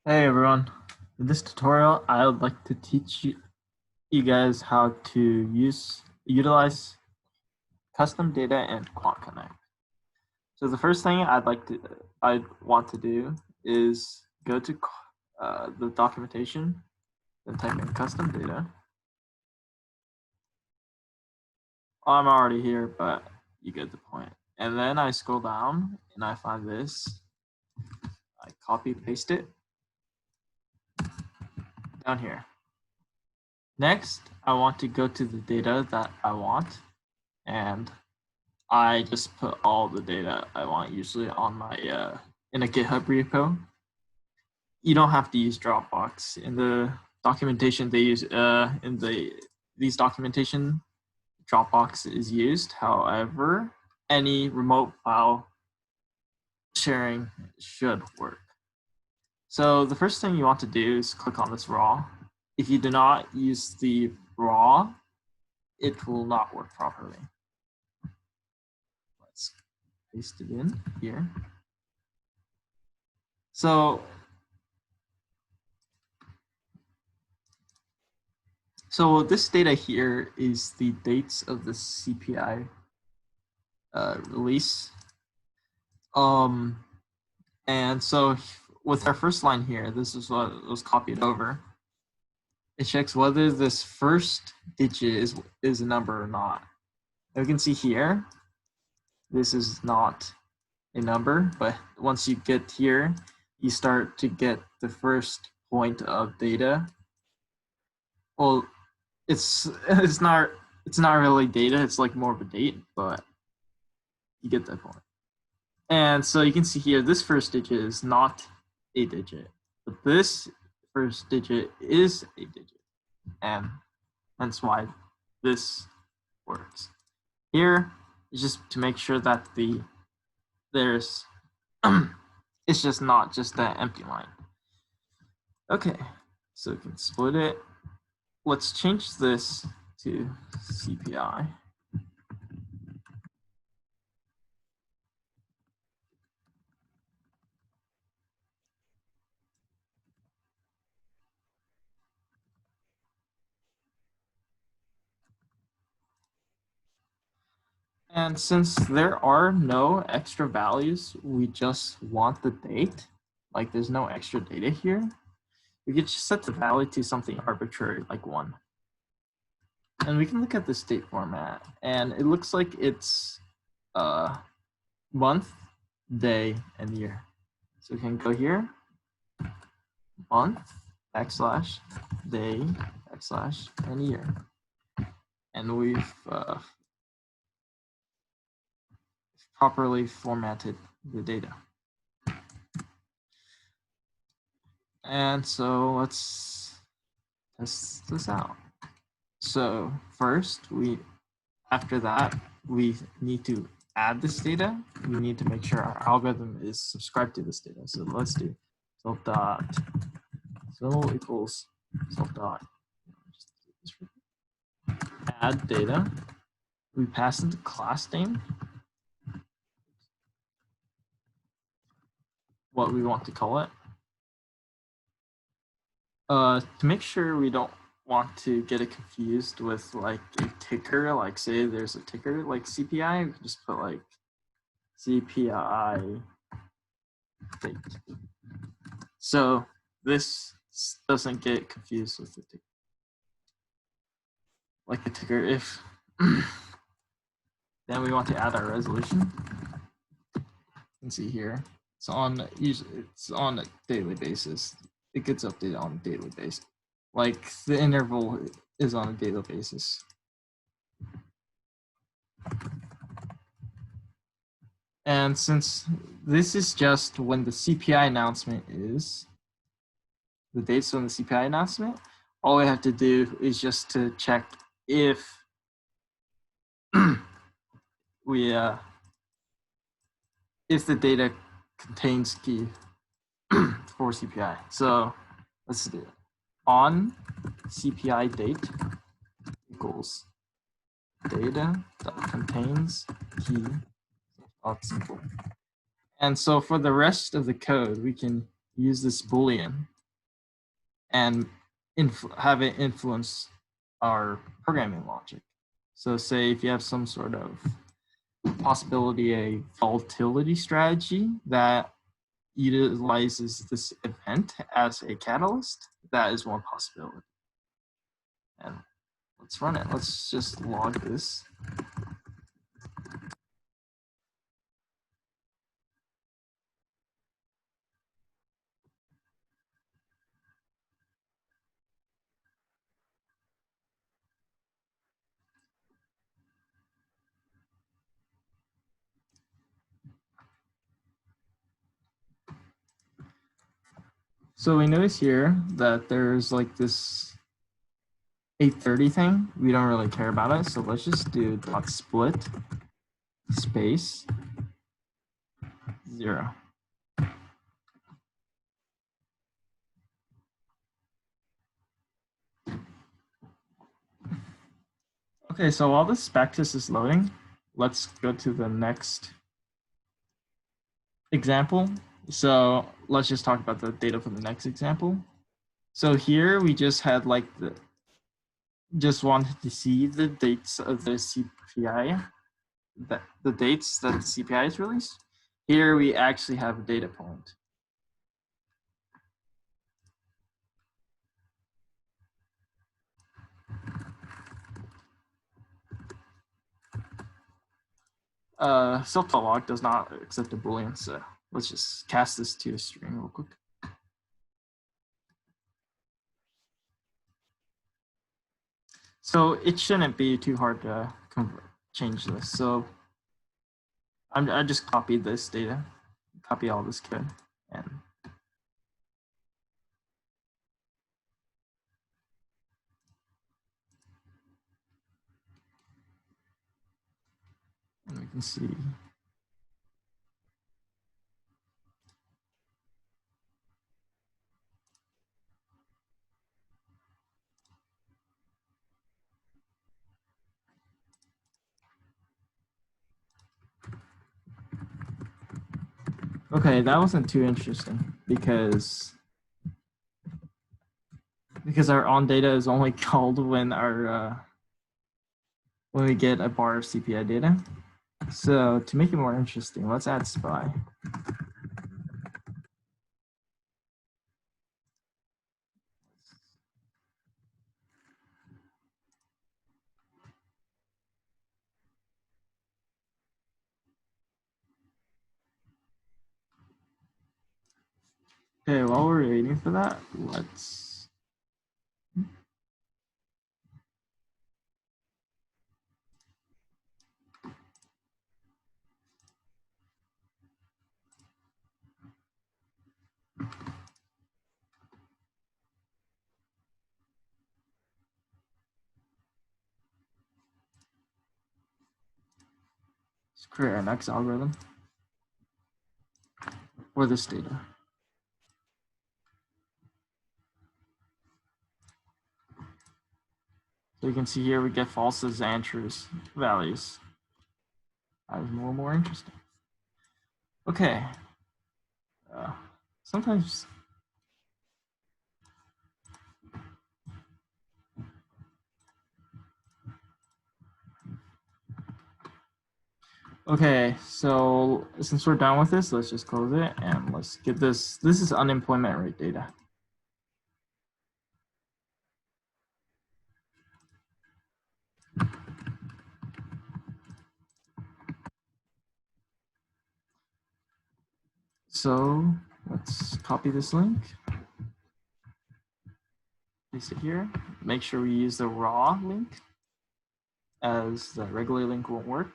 Hey everyone, in this tutorial I would like to teach you guys how to utilize custom data and QuantConnect. So the first thing I'd want to do is go to the documentation and type in custom data. I'm already here, but you get the point. And then I scroll down and I find this. I copy paste it down here. Next, I want to go to the data that I want, and I just put all the data I want, usually on my in a GitHub repo. You don't have to use Dropbox. In the documentation they use these documentation, Dropbox is used. However, any remote file sharing should work. So the first thing you want to do is click on this raw. If you do not use the raw, it will not work properly. Let's paste it in here. So this data here is the dates of the CPI release. And so with our first line here, this is what was copied over. It checks whether this first digit is a number or not. And we can see here, this is not a number, but once you get here, you start to get the first point of data. Well, it's not really data, it's like more of a date, but you get that point. And so you can see here, this first digit is not a digit, but this first digit is a digit, and that's why this works. Here is just to make sure that there's it's just not just that empty line. Okay, so we can split it. Let's change this to CPI. And since there are no extra values, we just want the date, like there's no extra data here, we could just set the value to something arbitrary, like 1. And we can look at the date format, and it looks like it's month, day, and year. So we can go here, month, / day, / and year. And we've properly formatted the data. And so let's test this out. So first, after that, we need to add this data. We need to make sure our algorithm is subscribed to this data. So let's do self dot equals self dot add data. We pass into class name what we want to call it. To make sure we don't want to get it confused with like a ticker, like say there's a ticker like CPI, we can just put like CPI date. So this doesn't get confused with the ticker. Like the ticker if then we want to add our resolution. You can see here it's on a daily basis. It gets updated on a daily basis. Like the interval is on a daily basis. And since this is just when the CPI announcement is, the dates when the CPI announcement, all we have to do is just to check if if the data contains key for CPI. So let's do it. On CPI date equals data that contains key simple. And so for the rest of the code, we can use this Boolean and have it influence our programming logic. So say if you have some sort of possibility, a volatility strategy that utilizes this event as a catalyst, that is one possibility. And let's run it. Let's just log this. So we notice here that there's like this 830 thing. We don't really care about it. So let's just do .split space 0. Okay, so while this backtest is loading, let's go to the next example. So let's just talk about the data for the next example. So here we just had like just wanted to see the dates of the CPI, the dates that the CPI is released. Here we actually have a data point. Self.log does not accept a Boolean, so let's just cast this to a string real quick. So it shouldn't be too hard to change this. So I just copied this data, copy all this code, and we can see. Okay, that wasn't too interesting because our on data is only called when when we get a bar of CPI data. So to make it more interesting, let's add SPY. Okay, while we're waiting for that, let's create our next algorithm for this data. So you can see here we get falses and trues values. That was more interesting. Okay. Sometimes. Okay, so since we're done with this, let's just close it and let's get this. This is unemployment rate data. So let's copy this link, paste it here. Make sure we use the raw link, as the regular link won't work.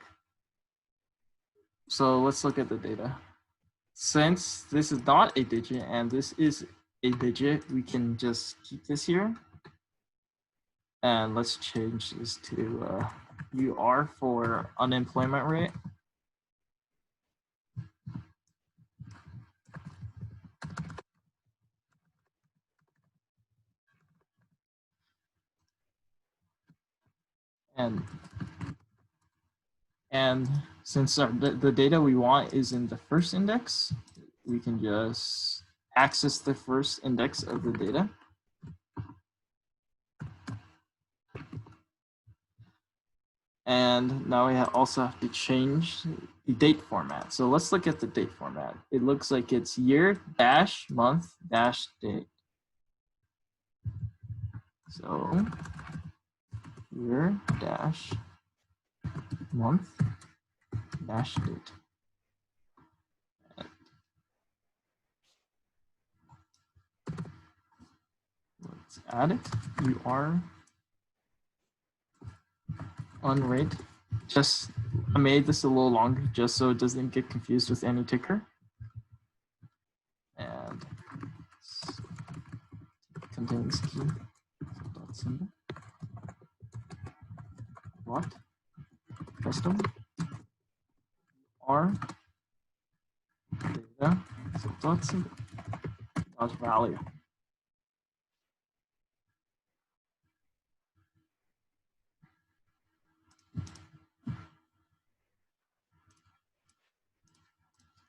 So let's look at the data. Since this is not a digit and this is a digit, we can just keep this here. And let's change this to UR for unemployment rate. And since the data we want is in the first index, we can just access the first index of the data. And now we also have to change the date format. So let's look at the date format. It looks like it's year dash month dash date. So year dash month dash date. Let's add it. You are on rate. Just I made this a little longer just so it doesn't get confused with any ticker. And contains key dot symbol. What? Custom R data dot symbol dot value.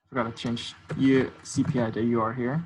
Forgot to change CPI to UR here.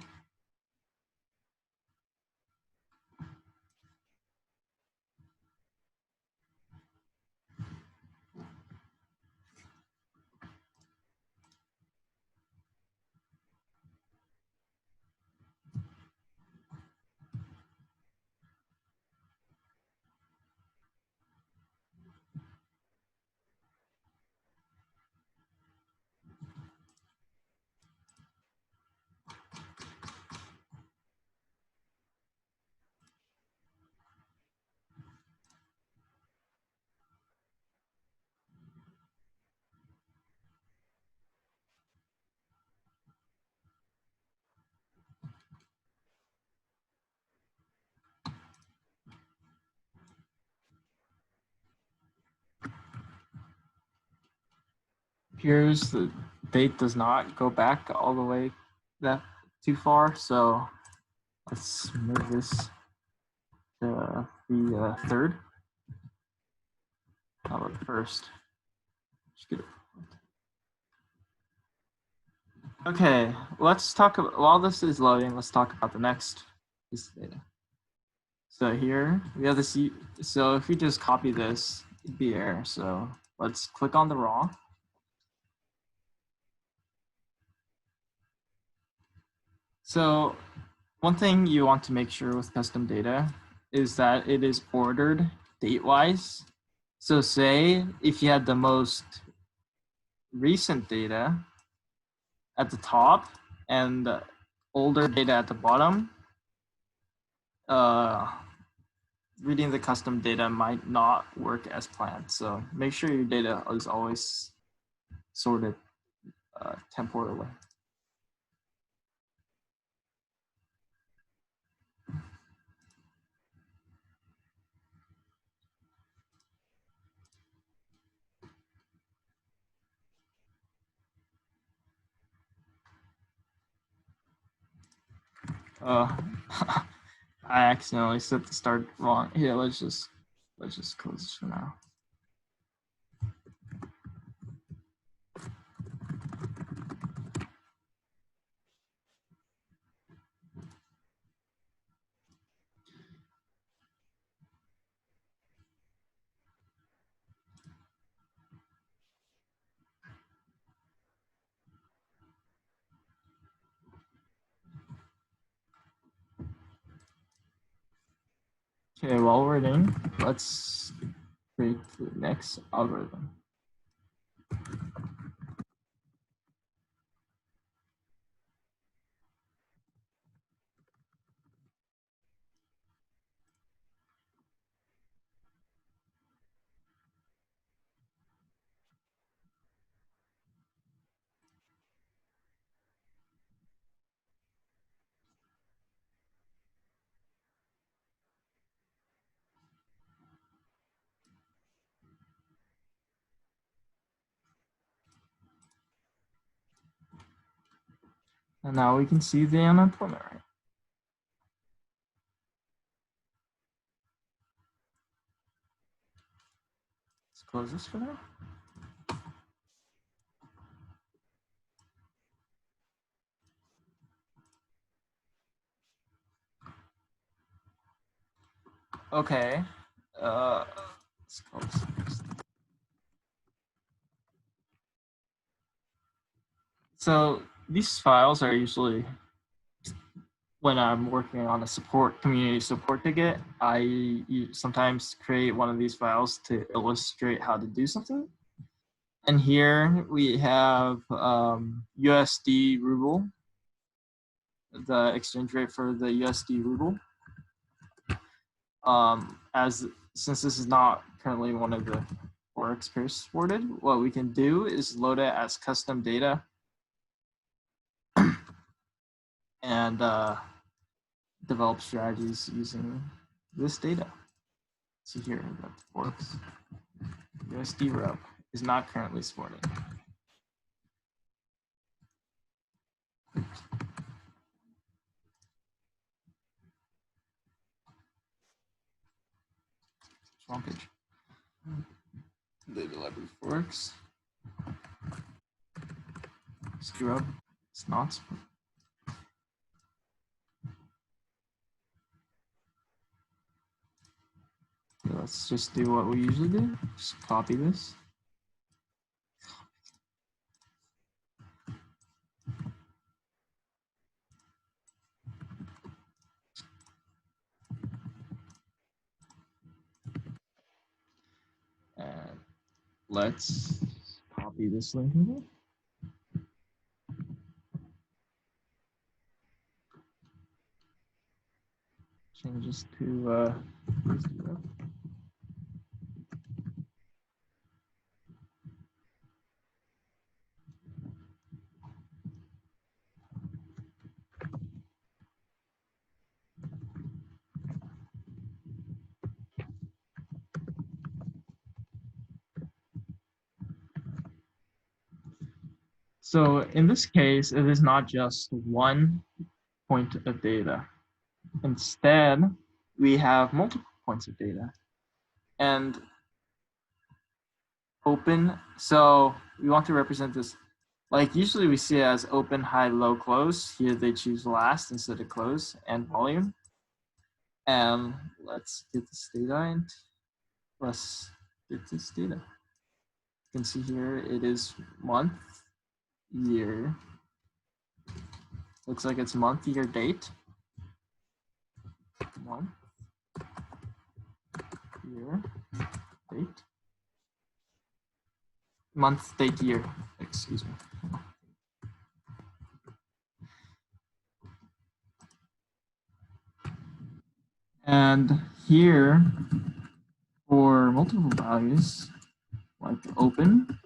Here's the date does not go back all the way that too far, so let's move this to the third. How about first? Just get it. Okay, let's talk about, while this is loading, let's talk about the next piece of data. So here we have this, so if we just copy this, it'd be error. So let's click on the raw. So one thing you want to make sure with custom data is that it is ordered date-wise. So say if you had the most recent data at the top and the older data at the bottom, reading the custom data might not work as planned. So make sure your data is always sorted temporally. I accidentally set the start wrong. Here, let's just close this for now. Okay, while we're waiting, let's create the next algorithm. And now we can see the unemployment rate. Let's close this for now. Okay. Let's close this. So these files are usually, when I'm working on a community support ticket, I sometimes create one of these files to illustrate how to do something. And here we have USD ruble, the exchange rate for the USD ruble. Since this is not currently one of the Forex pairs supported, what we can do is load it as custom data and develop strategies using this data. See here, that Forex USD rep is not currently supported. Wrong page. Data library Forex. USD rep is not supported. Okay, let's just do what we usually do. Just copy this. And let's copy this link here. Change this to USD rep. So in this case, it is not just one point of data. Instead, we have multiple points of data. And open, so we want to represent this, like usually we see it as open, high, low, close. Here they choose last instead of close, and volume. And let's get this data and let's get this data. You can see here it is month, year. Looks like it's month, year, date. Month, year, date. Month, date, year, excuse me. And here for multiple values, like open,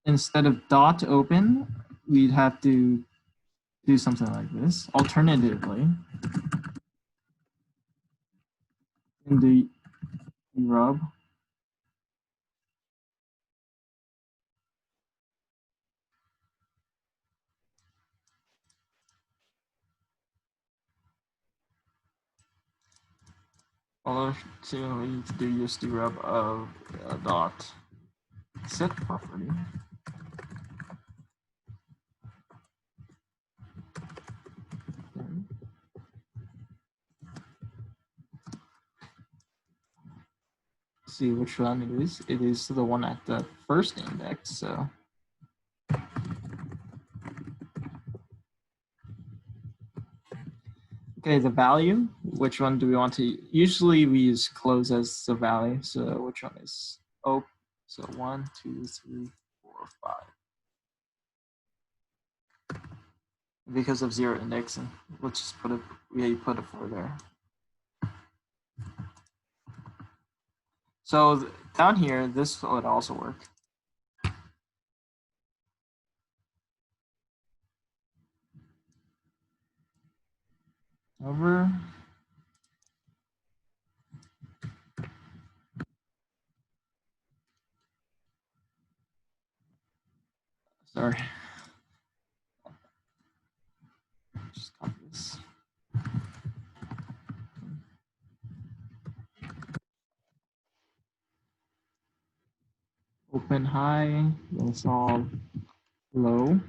instead of dot open, we'd have to do something like this. Alternatively, in the rub, alternatively to do USD rub of dot set property. See which one it is. It is the one at the first index. So okay, the value. Which one do we want to? Usually we use close as the value. So which one is open? So 1, 2, 3, 4, 5. Because of zero indexing, let's just put a 4 there. So down here, this would also work. Over. Sorry. Just copy this. Open high, then solve low,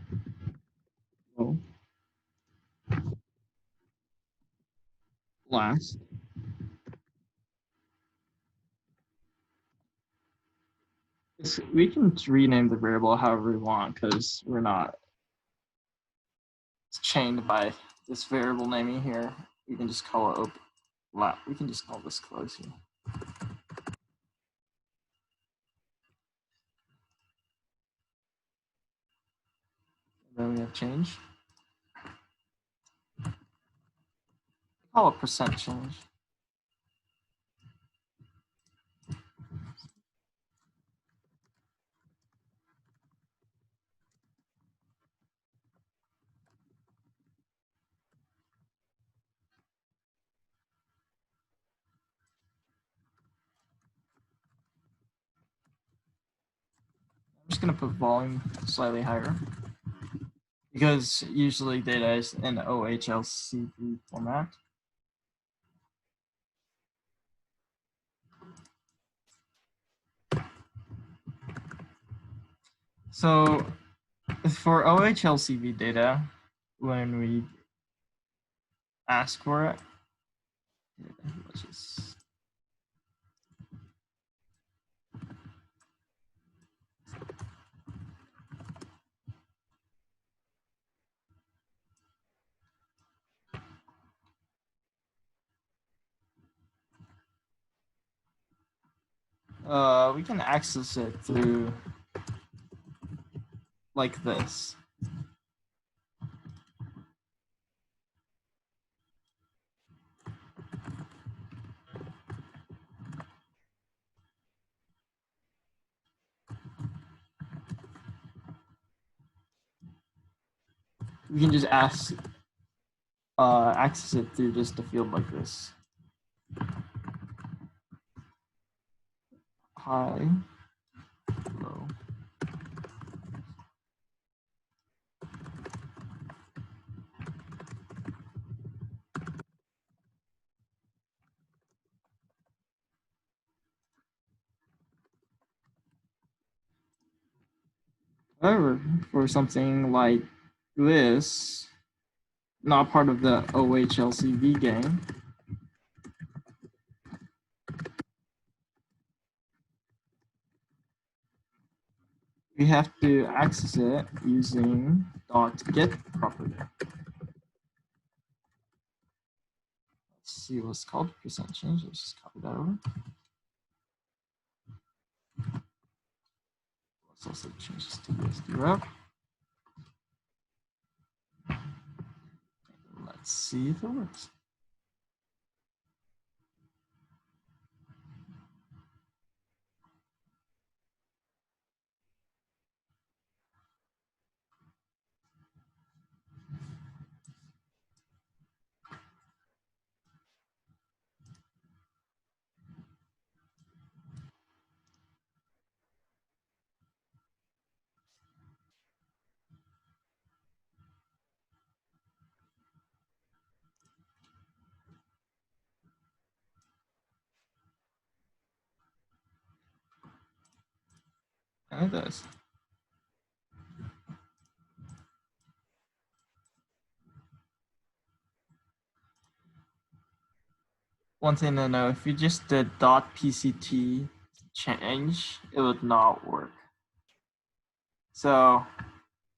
low, last. We can rename the variable however we want because we're not chained by this variable naming here. We can just call it open. We can just call this close here. Then we have change. Call it percent change. I'm just going to put volume slightly higher because usually data is in OHLCV format. So for OHLCV data, when we ask for it, let's just we can access it through like this. We can just access it through just a field like this. High, low. However, for something like this, not part of the OHLCV game, we have to access it using .get property. Let's see what's called percent change. Let's just copy that over. Let's also change this to USD Let's see if it works. And it does. One thing to know, if you just did .pct change, it would not work. So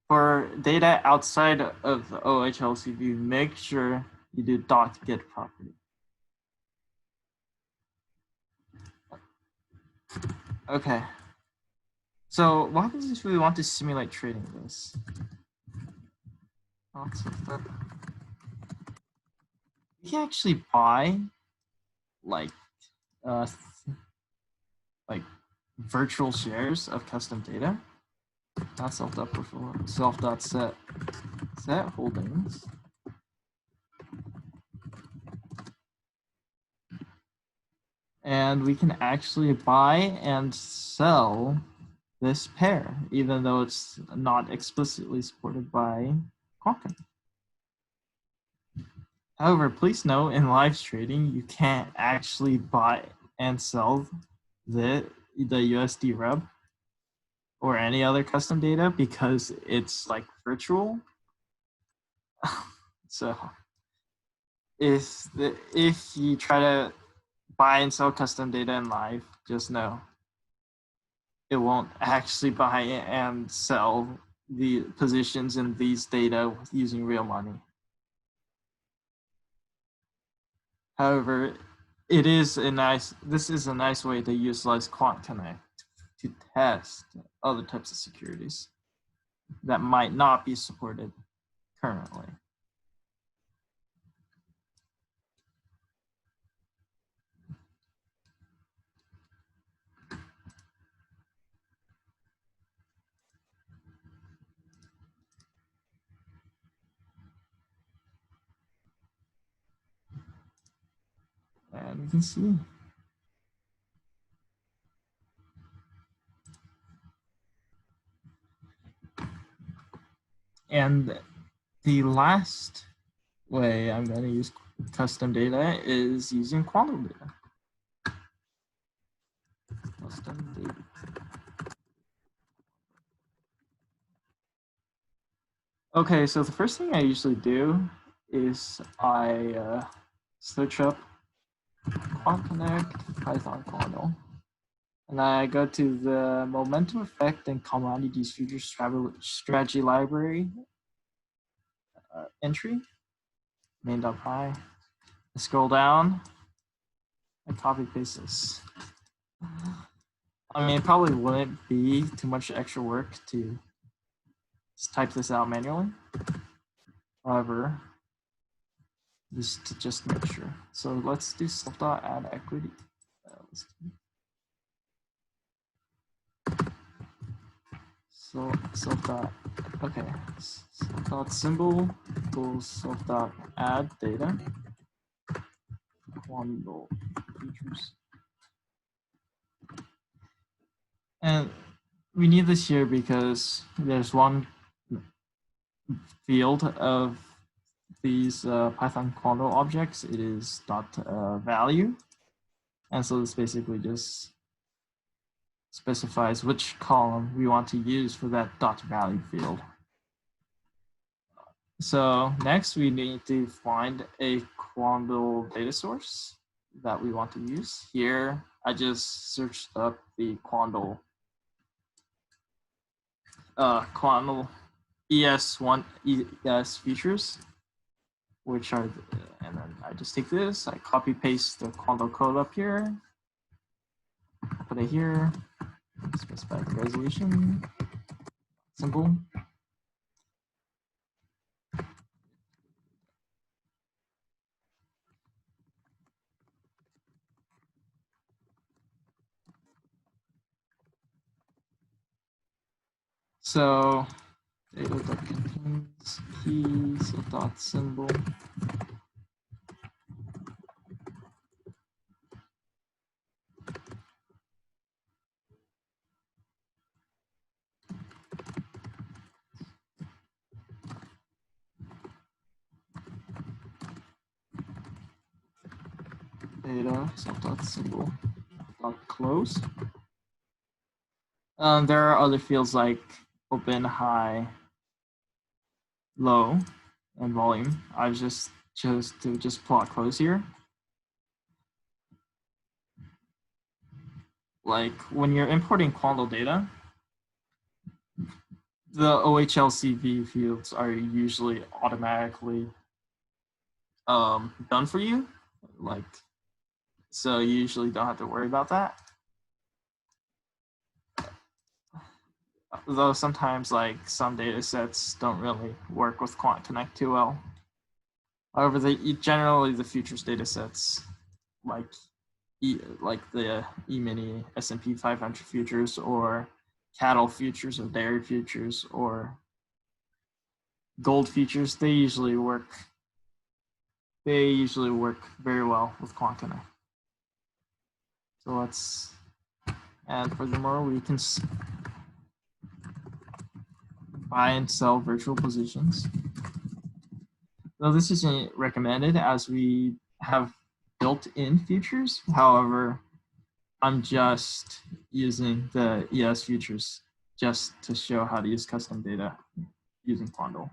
for data outside of the OHLCV, make sure you do .get property. Okay. So what happens if we want to simulate trading this? We can actually buy like virtual shares of custom data. Not self.set holdings. And we can actually buy and sell this pair, even though it's not explicitly supported by QuantConnect. However, please note in live trading, you can't actually buy and sell the USD rub or any other custom data because it's like virtual. So if you try to buy and sell custom data in live, just know it won't actually buy and sell the positions in these data using real money. However, this is a nice way to utilize QuantConnect to test other types of securities that might not be supported currently. And you can see. And the last way I'm going to use custom data is using QuantConnect data. Custom data. Okay, so the first thing I usually do is I search up QuantConnect PythonQuandl, and I go to the momentum effect and commodities futures strategy library entry, main.py. I scroll down, I copy paste this. I mean, it probably wouldn't be too much extra work to just type this out manually. However, just make sure. So let's do self.add equity. So self symbol equals self.add data QuantConnect features. And we need this here because there's one field of these PythonQuandl objects. It is .value, and so this basically just specifies which column we want to use for that .value field. So next we need to find a QuantConnect data source that we want to use. Here I just searched up the QuantConnect ES features, which are, and then I just take this, I copy paste the QuantConnect code up here, put it here, specify the resolution, simple. So data contains keys dot symbol. Data dot symbol dot close. There are other fields like open, high, low, and volume. I just chose to just plot close here. Like when you're importing QuantConnect data, the OHLCV fields are usually automatically done for you. Like, so you usually don't have to worry about that. Though sometimes like some data sets don't really work with QuantConnect too well. However, generally the futures data sets like the E-mini S&P 500 futures or cattle futures or dairy futures or gold futures, they usually work very well with QuantConnect. So and furthermore, we can buy and sell virtual positions. Though this isn't recommended as we have built-in futures. However, I'm just using the ES futures just to show how to use custom data using QuantConnect.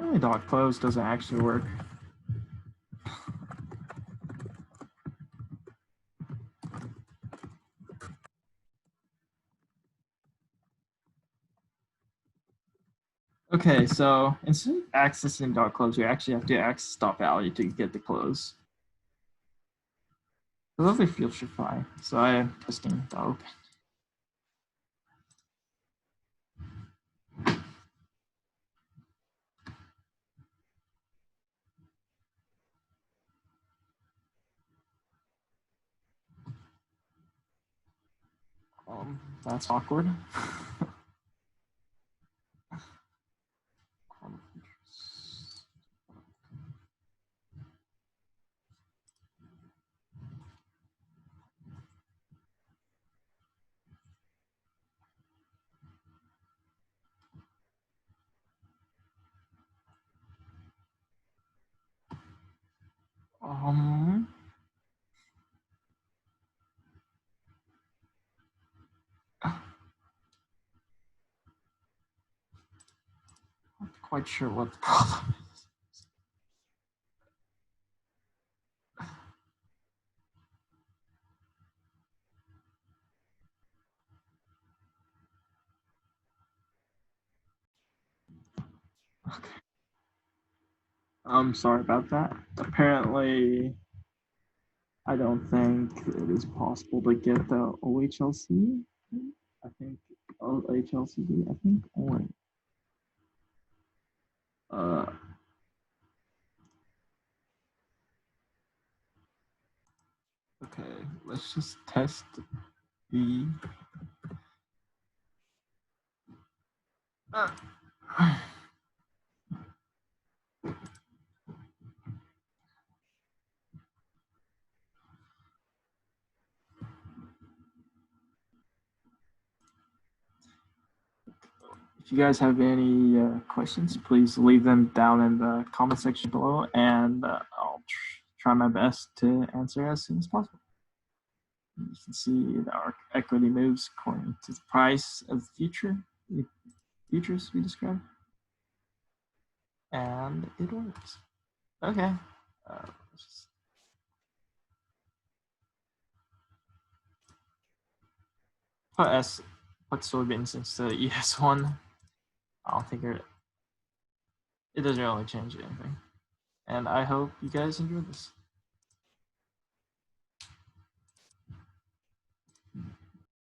Apparently dot close doesn't actually work. Okay, so instead of accessing dot close, you actually have to access dot value to get the close. The other field should fine. So I am testing dot open. That's awkward. Not quite sure what the problem is. Okay. I'm sorry about that. Apparently, I don't think it is possible to get the OHLCV. I think OHLCV. I think only. Okay, let's just test the. If you guys have any questions, please leave them down in the comment section below, and I'll try my best to answer as soon as possible. You can see that our equity moves according to the price of the futures we described, and it works. Okay. Put S, put soybeans instead of ES1. I don't think it doesn't really change anything. And I hope you guys enjoyed this.